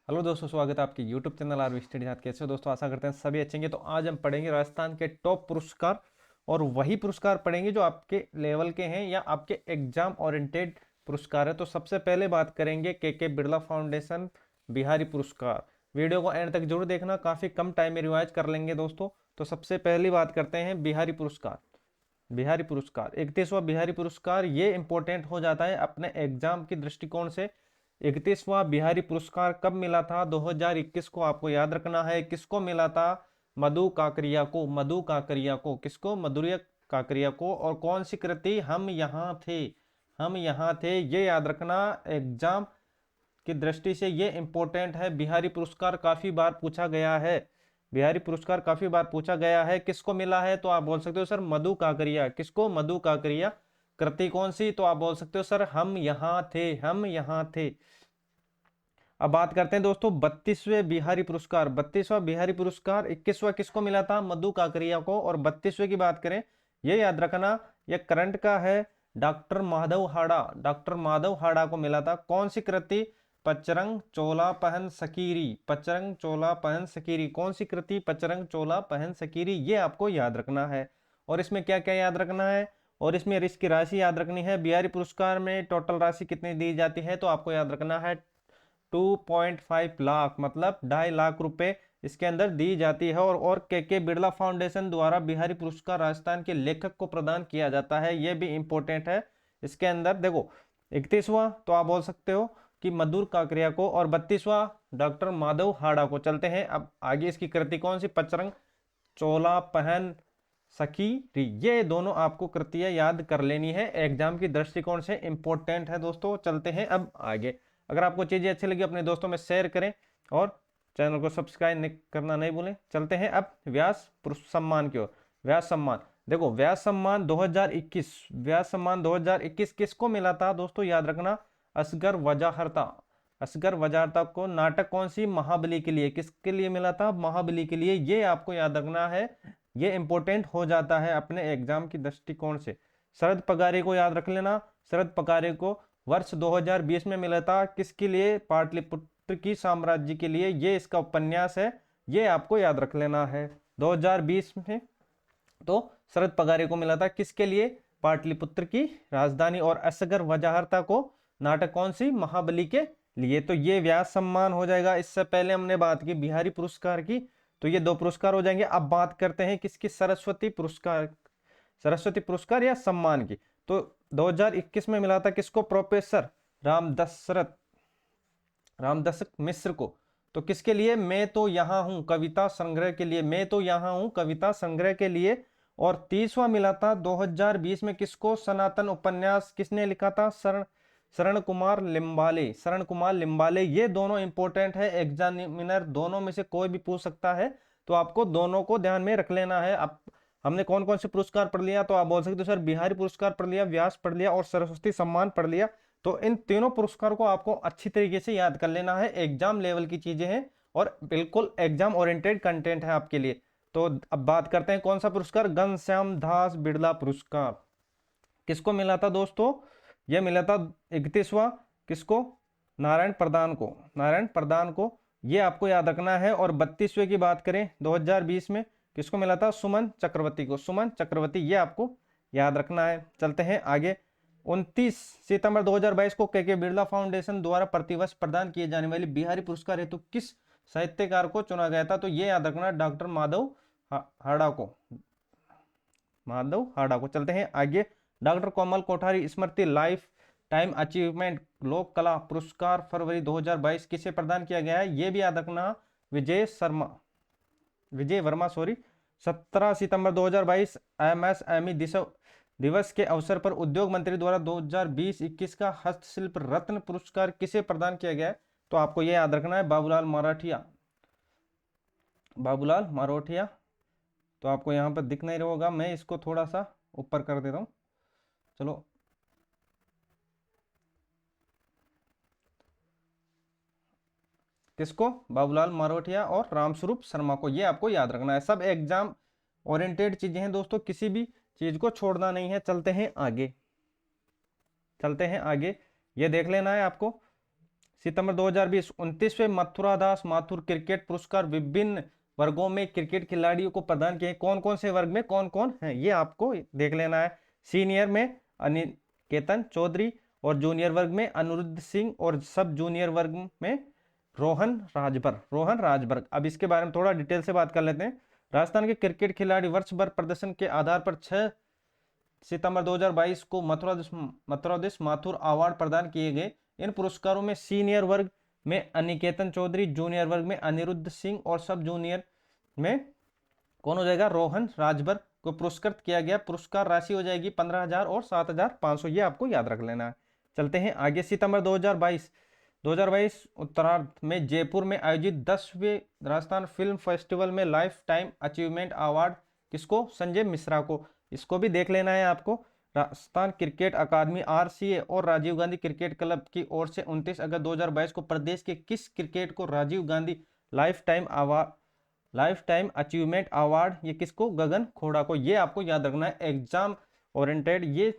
Hello दोस्तों, स्वागत है आपके यूट्यूब चैनल आरवी स्टडी साथ। कैसे हो दोस्तों? आशा करते हैं सभी अच्छे होंगे। तो आज हम पढ़ेंगे राजस्थान के टॉप पुरस्कार, और वही पुरस्कार पढ़ेंगे जो आपके लेवल के हैं या आपके एग्जाम ओरिएंटेड पुरस्कार है। तो सबसे पहले बात करेंगे के बिरला फाउंडेशन बिहारी पुरस्कार। वीडियो को एंड तक जरूर देखना, काफी कम टाइम में रिवाइज कर लेंगे दोस्तों। तो सबसे पहली बात करते हैं बिहारी पुरस्कार। बिहारी पुरस्कार 31वां बिहारी पुरस्कार, ये इंपॉर्टेंट हो जाता है अपने एग्जाम की दृष्टिकोण से। 31वां बिहारी पुरस्कार कब मिला था? 2021 को। आपको याद रखना है किसको मिला था। मधु काकरिया को। मधु काकरिया को किसको? मधुरिया काकरिया को। और कौन सी कृति? हम यहाँ थे। हम यहाँ थे, ये याद रखना। एग्जाम की दृष्टि से ये इंपॉर्टेंट है। बिहारी पुरस्कार काफी बार पूछा गया है। बिहारी पुरस्कार काफी बार पूछा गया है। किसको मिला है? तो आप बोल सकते हो सर मधु काकरिया। किसको? मधु काकरिया। कृति कौन सी? तो आप बोल सकते हो सर हम यहाँ थे। हम यहाँ थे। अब बात करते हैं दोस्तों 32वें बिहारी पुरस्कार। 32वां बिहारी पुरस्कार 21वां किसको मिला था? मधु काकरिया को। और 32वें की बात करें, ये याद रखना, ये करंट का है। डॉक्टर माधव हाड़ा। डॉक्टर माधव हाड़ा को मिला था। कौन सी कृति? पचरंग चोला पहन सकीरी। पचरंग चोला पहन सकीरी। कौन सी कृति? पचरंग चोला पहन सकीरी। ये आपको याद रखना है। और इसमें क्या क्या याद रखना है? और इसमें रिस्क की राशि याद रखनी है। बिहारी पुरस्कार में टोटल राशि कितनी दी जाती है? तो आपको याद रखना है 2.5 लाख, मतलब 2.5 लाख रुपए इसके अंदर दी जाती है। और के बिरला फाउंडेशन द्वारा बिहारी पुरस्कार राजस्थान के लेखक को प्रदान किया जाता है। यह भी इंपॉर्टेंट है। इसके अंदर देखो 31वां तो आप बोल सकते हो कि मधुर काकरिया को, और 32वां डॉक्टर माधव हाड़ा को। चलते हैं अब आगे। इसकी कृति कौन सी? पचरंग चोला पहन सकीरी। ये दोनों आपको कृतियां याद कर लेनी है, एग्जाम की दृष्टिकोण से इंपॉर्टेंट है दोस्तों। चलते हैं अब आगे। अगर आपको चीजें अच्छी लगी अपने दोस्तों में शेयर करें और चैनल को सब्सक्राइब करना नहीं भूलें। चलते हैं अब व्यास सम्मान की ओर। व्यास सम्मान देखो, व्यास सम्मान 2021। व्यास सम्मान 2021 किसको मिला था दोस्तों? याद रखना, असगर वजाहरता। असगर वजाहरता को। नाटक कौन सी? महाबली के लिए। किसके लिए मिला था? महाबली के लिए। ये आपको याद रखना है, ये इंपॉर्टेंट हो जाता है अपने एग्जाम की दृष्टिकोण से। शरद पगारे को याद रख लेना। शरद पगारे को वर्ष 2020 में मिला था। किसके लिए? पाटलिपुत्र की साम्राज्य के लिए। ये इसका उपन्यास है, ये आपको याद रख लेना है 2020 में। तो शरद पगारे को मिला था किसके लिए? पाटलिपुत्र की राजधानी। और असगर वजाहरता को नाटक कौन सी? महाबली के लिए। तो ये व्यास सम्मान हो जाएगा। इससे पहले हमने बात की बिहारी पुरस्कार की, तो ये 2 पुरस्कार हो जाएंगे। अब बात करते हैं किसकी? सरस्वती पुरस्कार। सरस्वती पुरस्कार या सम्मान की। तो 2021 में मिला था किसको? प्रोफेसर रामदशक मिश्र को। तो किसके लिए? मैं तो यहाँ हूं कविता संग्रह के लिए। मैं तो यहाँ हूं कविता संग्रह के लिए। और 30वां मिला था 2020 में किसको? सनातन उपन्यास किसने लिखा था? शरण कुमार लिम्बाले। शरण कुमार लिम्बाले। ये दोनों इंपॉर्टेंट है, एग्जामिनर दोनों में से कोई भी पूछ सकता है, तो आपको दोनों को ध्यान में रख लेना है। अब हमने कौन कौन से पुरस्कार पढ़ लिया? तो आप बोल सकते हो सर बिहारी पुरस्कार पढ़ लिया, व्यास पढ़ लिया और सरस्वती सम्मान पढ़ लिया। तो इन तीनों पुरस्कार को आपको अच्छी तरीके से याद कर लेना है। एग्जाम लेवल की चीजें हैं और बिल्कुल एग्जाम ओरिएंटेड कंटेंट है आपके लिए। तो अब बात करते हैं कौन सा पुरस्कार? घनश्याम दास बिड़ला पुरस्कार किसको मिला था दोस्तों? यह मिला था 31वां किसको? नारायण प्रधान को। नारायण प्रधान को, यह आपको याद रखना है। और 32वें की बात करें 2020 में किसको मिला था? सुमन चक्रवर्ती को। सुमन चक्रवर्ती, ये आपको याद रखना है। चलते हैं आगे। 29 सितंबर 2022 को के बिरला फाउंडेशन द्वारा प्रतिवर्ष प्रदान किए जाने वाली बिहारी पुरस्कार हेतु किस साहित्यकार को चुना गया था? तो ये याद रखना, डॉक्टर माधव हाड़ा को। माधव हाड़ा को। चलते हैं आगे। डॉक्टर कोमल कोठारी स्मृति लाइफ टाइम अचीवमेंट लोक कला पुरस्कार फरवरी 2022 किसे प्रदान किया गया है? ये भी याद रखना, विजय वर्मा 17 सितंबर 2022 एमएसएमई दिवस के अवसर पर उद्योग मंत्री द्वारा 2020-21 का हस्तशिल्प रत्न पुरस्कार किसे प्रदान किया गया है? तो आपको यह याद रखना है, बाबूलाल मराठिया। बाबूलाल मराठिया। तो आपको यहां पर दिख नहीं रहा होगा, मैं इसको थोड़ा सा ऊपर कर देता हूं। चलो, किसको? बाबूलाल मराठिया और रामस्वरूप शर्मा को। ये आपको याद रखना है। सब एग्जाम ओरिएंटेड चीजें हैं दोस्तों, किसी भी चीज को छोड़ना नहीं है। चलते हैं आगे। चलते हैं आगे। ये देख लेना है आपको। सितंबर 2020 29वें मथुरादास माथुर क्रिकेट पुरस्कार विभिन्न वर्गों में क्रिकेट खिलाड़ियों को प्रदान किए। कौन कौन से वर्ग में कौन कौन है ये आपको देख लेना है। सीनियर में अनिकेतन चौधरी और जूनियर वर्ग में अनिरुद्ध सिंह और सब जूनियर वर्ग में रोहन राजभर। अब इसके बारे में थोड़ा डिटेल से बात कर लेते हैं। राजस्थान के क्रिकेट खिलाड़ी वर्ष भर प्रदर्शन के आधार पर 6 सितंबर 2022 को मथुरादास माथुर अवार्ड प्रदान किए गए। इन पुरस्कारों में सीनियर वर्ग में अनिकेतन चौधरी, जूनियर वर्ग में अनिरुद्ध सिंह और सब जूनियर में कौन हो जाएगा, रोहन राजभर को पुरस्कृत किया गया। पुरस्कार राशि हो जाएगी 15,000 और 7,500, ये आपको याद रख लेना है। चलते हैं आगे। सितंबर 2022 उत्तरार्ध में जयपुर में आयोजित 10वें राजस्थान फिल्म फेस्टिवल में लाइफ टाइम अचीवमेंट अवार्ड किसको, संजय मिश्रा को। इसको भी देख लेना है आपको। राजस्थान क्रिकेट अकादमी RCA और राजीव गांधी क्रिकेट क्लब की ओर से 29 अगस्त 2022 को प्रदेश के किस क्रिकेट को Rajiv Gandhi life time achievement award, ये किसको, गगन खोड़ा को। ये आपको याद रखना है, एग्जाम ओरिएंटेड ये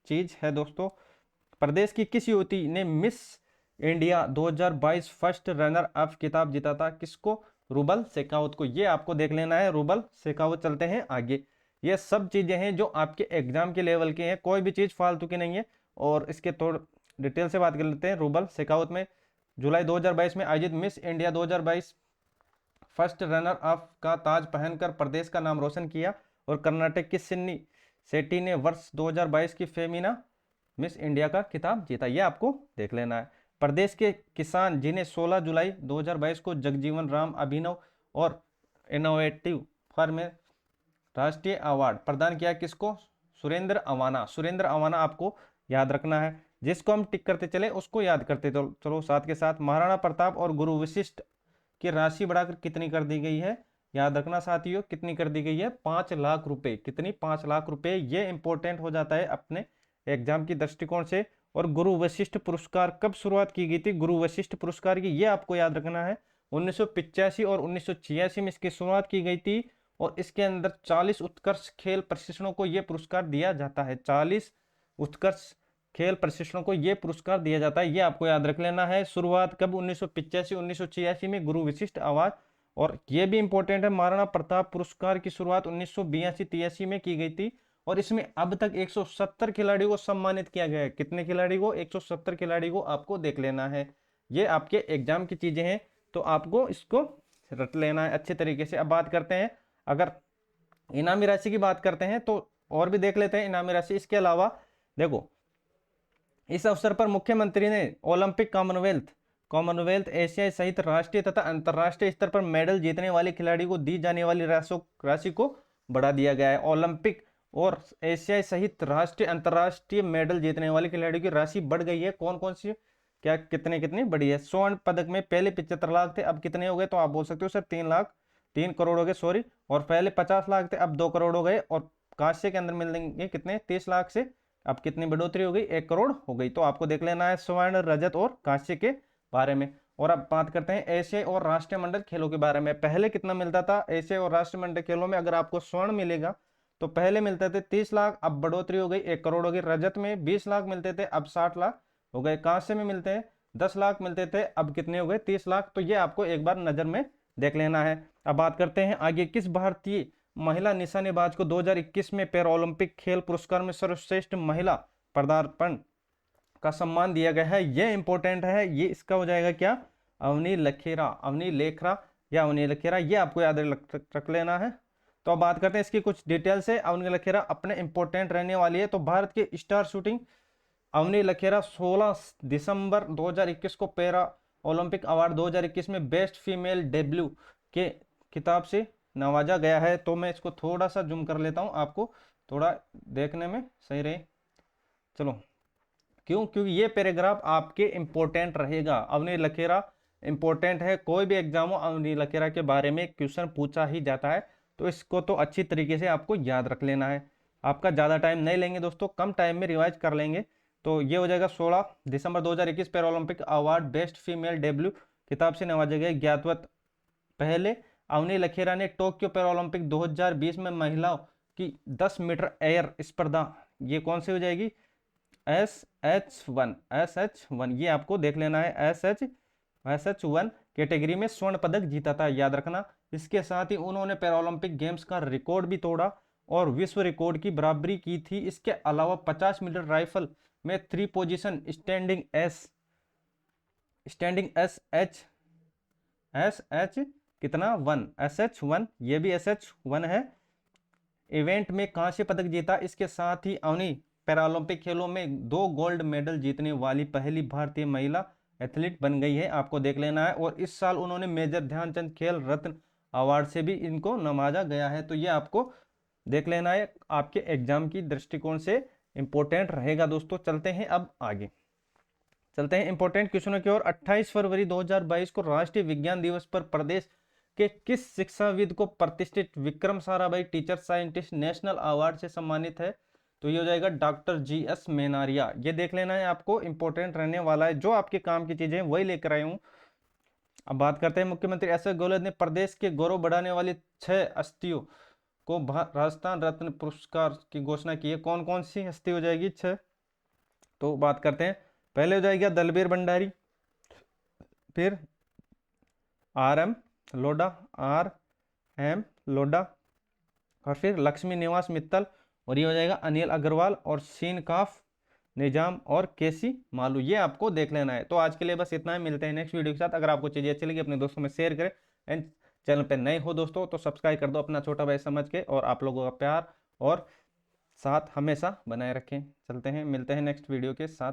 चीज है दोस्तों। प्रदेश की किस युवती ने miss India 2022 first runner up खिताब जीता था, किसको, रुबल शेखावत को। ये आपको देख लेना है, रुबल शेखावत। चलते हैं आगे। ये सब चीजें हैं जो आपके एग्जाम के लेवल के हैं, कोई भी चीज फालतू की नहीं है। और इसके थोड़ा डिटेल से बात कर लेते हैं। रुबल शेखावत में जुलाई 2022 में आयोजित miss India 2022 first runner up का ताज पहनकर प्रदेश का नाम रोशन किया। और कर्नाटक की सिन्नी शेट्टी ने वर्ष 2022 की फेमिना मिस इंडिया का खिताब जीता। यह आपको देख लेना है। प्रदेश के किसान जिन्हें 16 जुलाई 2022 को जगजीवन राम अभिनव और इनोवेटिव फॉर में राष्ट्रीय अवार्ड प्रदान किया, किसको, सुरेंद्र अवाना आपको याद रखना है। जिसको हम टिक करते चले उसको याद करते चलो साथ के साथ। महाराणा प्रताप और गुरु वशिष्ठ की राशि बढ़ाकर कितनी कर दी गई है, याद रखना साथियों, कितनी कर दी गई है, 5 लाख रुपए। कितनी, 5 लाख रुपए। ये इंपॉर्टेंट हो जाता है अपने एग्जाम की दृष्टिकोण से। और गुरु वशिष्ठ पुरस्कार कब शुरुआत की गई थी, गुरु वशिष्ठ पुरस्कार की, ये आपको याद रखना है। 1985 और 1986 में इसकी शुरुआत की गई थी। और इसके अंदर 40 उत्कर्ष खेल प्रशिक्षणों को यह पुरस्कार दिया जाता है। 40 उत्कर्ष खेल प्रशिक्षणों को यह पुरस्कार दिया जाता है, ये आपको याद रख लेना है। शुरुआत कब, 1985 1986 में गुरु वशिष्ठ अवार्ड। और ये भी इंपॉर्टेंट है, महाराणा प्रताप पुरस्कार की शुरुआत 1982-83 में की गई थी। और इसमें अब तक 170 खिलाड़ियों को सम्मानित किया गया है। कितने खिलाड़ी को, 170 खिलाड़ी को आपको देख लेना है। ये आपके एग्जाम की चीजें हैं, तो आपको इसको रट लेना है अच्छे तरीके से। अब बात करते हैं, अगर इनामी राशि की बात करते हैं तो और भी देख लेते हैं इनामी राशि। इसके अलावा देखो, इस अवसर पर मुख्यमंत्री ने ओलंपिक, कॉमनवेल्थ, एशियाई सहित राष्ट्रीय तथा अंतर्राष्ट्रीय स्तर पर मेडल जीतने वाले खिलाड़ी को दी जाने वाली राशि को बढ़ा दिया गया है। ओलंपिक और एशियाई सहित राष्ट्रीय अंतर्राष्ट्रीय मेडल जीतने वाले खिलाड़ियों की राशि बढ़ गई है। कौन कौन सी, क्या, कितनी बढ़ी है। स्वर्ण पदक में पहले 75 लाख थे, अब कितने हो गए, तो आप बोल सकते हो सर 3 करोड़ हो गए, सॉरी। और पहले 50 लाख थे, अब 2 करोड़ हो गए। और कांस्य के अंदर मिलेंगे कितने, 30 लाख से अब कितनी बढ़ोतरी हो गई, 1 करोड़ हो गई। तो आपको देख लेना है स्वर्ण, रजत और कांस्य के बारे में। और अब बात करते हैं एशियाई और राष्ट्रमंडल खेलों के बारे में। पहले कितना मिलता था एशियाई और राष्ट्रमंडल खेलों में, अगर आपको स्वर्ण मिलेगा तो पहले मिलते थे 30 लाख, अब बढ़ोतरी हो गई 1 करोड़ हो गई। रजत में 20 लाख मिलते थे, अब 60 लाख हो गए। कांस्य में मिलते हैं 10 लाख मिलते थे, अब कितने हो गए, 30 लाख। तो ये आपको एक बार नजर में देख लेना है। अब बात करते हैं आगे, किस भारतीय महिला निशानेबाज को 2021 में पैरा ओलंपिक खेल पुरस्कार में सर्वश्रेष्ठ महिला पदार्पण का सम्मान दिया गया है। यह इंपॉर्टेंट है, ये इसका हो जाएगा क्या, अवनी लेखेरा, ये आपको याद रख लेना है। तो अब बात करते हैं इसकी कुछ डिटेल से। अवनी लखेरा अपने इंपॉर्टेंट रहने वाली है। तो भारत के स्टार शूटिंग अवनी लखेरा 16 दिसंबर 2021 को पैरा ओलंपिक अवार्ड 2021 में बेस्ट फीमेल डेब्यू के खिताब से नवाजा गया है। तो मैं इसको थोड़ा सा जूम कर लेता हूं, आपको थोड़ा देखने में सही रहे। चलो, क्योंकि ये पैराग्राफ आपके इंपॉर्टेंट रहेगा। अवनी लखेरा इंपॉर्टेंट है, कोई भी एग्जाम हो अवनी लखेरा के बारे में क्वेश्चन पूछा ही जाता है। तो इसको तो अच्छी तरीके से आपको याद रख लेना है। आपका ज़्यादा टाइम नहीं लेंगे दोस्तों, कम टाइम में रिवाइज कर लेंगे। तो ये हो जाएगा 16 दिसंबर 2021 para Olympic award best female debut खिताब से नवाजे गए ज्ञातवत। पहले अवनी लखेरा ने टोक्यो पैरा ओलंपिक 2020 में महिलाओं की 10 मीटर एयर स्पर्धा, ये कौन सी हो जाएगी, SH1 ये आपको देख लेना है। SH1 कैटेगरी में स्वर्ण पदक जीता था, याद रखना। इसके साथ ही उन्होंने पैरालंपिक गेम्स का रिकॉर्ड भी तोड़ा और विश्व रिकॉर्ड की बराबरी की थी। इसके अलावा 50 मीटर राइफल में 3 पोजीशन स्टैंडिंग SH कितना 1 SH1 ये भी SH1 है। इवेंट में कांस्य पदक जीता। इसके साथ ही अवनी पैरालंपिक खेलों में 2 गोल्ड मेडल जीतने वाली पहली भारतीय महिला एथलीट बन गई है, आपको देख लेना है। और इस साल उन्होंने मेजर ध्यानचंद खेल रत्न अवार्ड से भी इनको नवाजा गया है, तो ये आपको देख लेना है, आपके एग्जाम की दृष्टिकोण से इंपॉर्टेंट रहेगा दोस्तों। चलते हैं अब आगे, चलते हैं इंपॉर्टेंट क्वेश्चनों की ओर। 28 फरवरी 2022 को राष्ट्रीय विज्ञान दिवस पर प्रदेश के किस शिक्षाविद को प्रतिष्ठित Vikram Sarabhai teacher scientist national award से सम्मानित है? तो ये हो जाएगा डॉक्टर GS मेनारिया। ये देख लेना है, आपको इंपॉर्टेंट रहने वाला है, जो आपके काम की चीजें वही लेकर आए हूं। अब बात करते हैं, मुख्यमंत्री अशोक गहलोत ने प्रदेश के गौरव बढ़ाने वाली 6 हस्तियों को राजस्थान रत्न पुरस्कार की घोषणा की है। कौन कौन सी हस्ती हो जाएगी 6? तो बात करते हैं, पहले हो जाएगा दलबीर भंडारी, फिर RM लोढ़ा, RM लोढ़ा, और फिर लक्ष्मी निवास मित्तल, और ये हो जाएगा अनिल अग्रवाल, और सीन काफ निजाम और केसी मालू। ये आपको देख लेना है। तो आज के लिए बस इतना है, मिलते हैं नेक्स्ट वीडियो के साथ। अगर आपको चीजें अच्छी लगी अपने दोस्तों में शेयर करें, एंड चैनल पे नए हो दोस्तों तो सब्सक्राइब कर दो अपना छोटा भाई समझ के, और आप लोगों का प्यार और साथ हमेशा बनाए रखें। चलते हैं, मिलते हैं नेक्स्ट वीडियो के साथ।